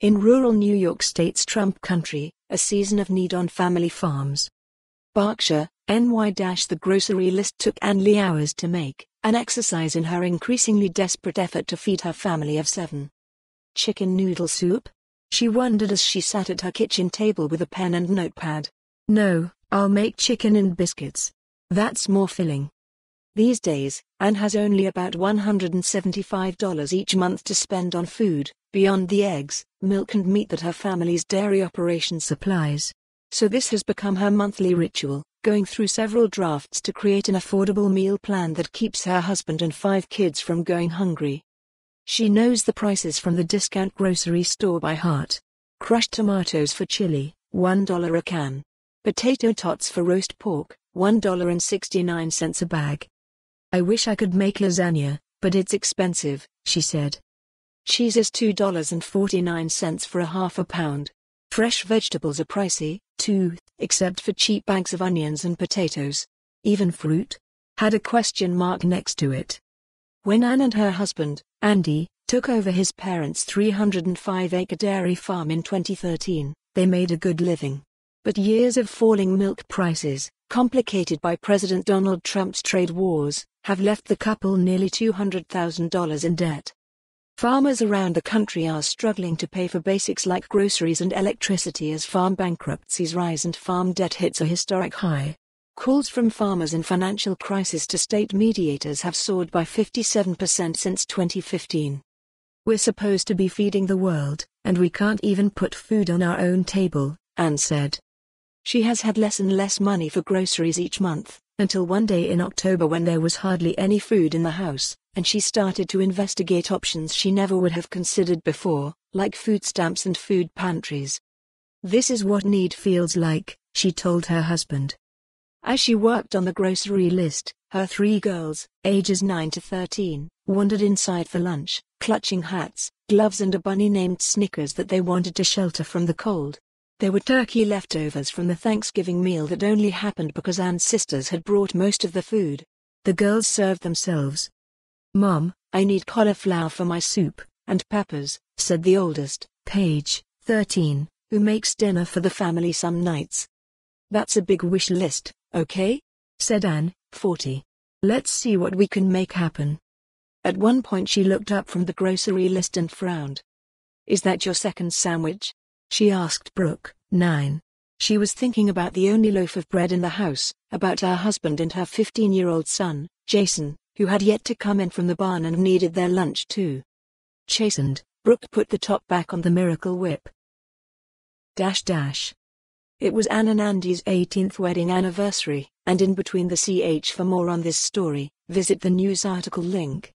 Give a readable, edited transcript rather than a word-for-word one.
In rural New York State's Trump country, a season of need on family farms. Berkshire, NY. The grocery list took Ann Lee hours to make, an exercise in her increasingly desperate effort to feed her family of 7. Chicken noodle soup? She wondered as she sat at her kitchen table with a pen and notepad. No, I'll make chicken and biscuits. That's more filling. These days, Ann has only about $175 each month to spend on food, beyond the eggs, milk and meat that her family's dairy operation supplies. So this has become her monthly ritual, going through several drafts to create an affordable meal plan that keeps her husband and 5 kids from going hungry. She knows the prices from the discount grocery store by heart. Crushed tomatoes for chili, $1 a can. Potato tots for roast pork, $1.69 a bag. I wish I could make lasagna, but it's expensive, she said. Cheese is $2.49 for a half a pound. Fresh vegetables are pricey, too, except for cheap bags of onions and potatoes. Even fruit? Had a question mark next to it. When Ann and her husband, Andy, took over his parents' 305-acre dairy farm in 2013, they made a good living. But years of falling milk prices, complicated by President Donald Trump's trade wars, have left the couple nearly $200,000 in debt. Farmers around the country are struggling to pay for basics like groceries and electricity as farm bankruptcies rise and farm debt hits a historic high. Calls from farmers in financial crisis to state mediators have soared by 57% since 2015. We're supposed to be feeding the world, and we can't even put food on our own table, Ann said. She has had less and less money for groceries each month, until one day in October when there was hardly any food in the house, and she started to investigate options she never would have considered before, like food stamps and food pantries. This is what need feels like, she told her husband. As she worked on the grocery list, her 3 girls, ages 9 to 13, wandered inside for lunch, clutching hats, gloves and a bunny named Snickers that they wanted to shelter from the cold. There were turkey leftovers from the Thanksgiving meal that only happened because Ann's sisters had brought most of the food. The girls served themselves. Mom, I need cauliflower for my soup, and peppers, said the oldest, Paige, 13, who makes dinner for the family some nights. That's a big wish list, okay? Said Ann, 40. Let's see what we can make happen. At one point she looked up from the grocery list and frowned. Is that your second sandwich? She asked Brooke, 9. She was thinking about the only loaf of bread in the house, about her husband and her 15-year-old son, Jason, who had yet to come in from the barn and needed their lunch too. Chastened, Brooke put the top back on the Miracle Whip. It was Ann and Andy's 18th wedding anniversary, and in between the CH for more on this story, visit the news article link.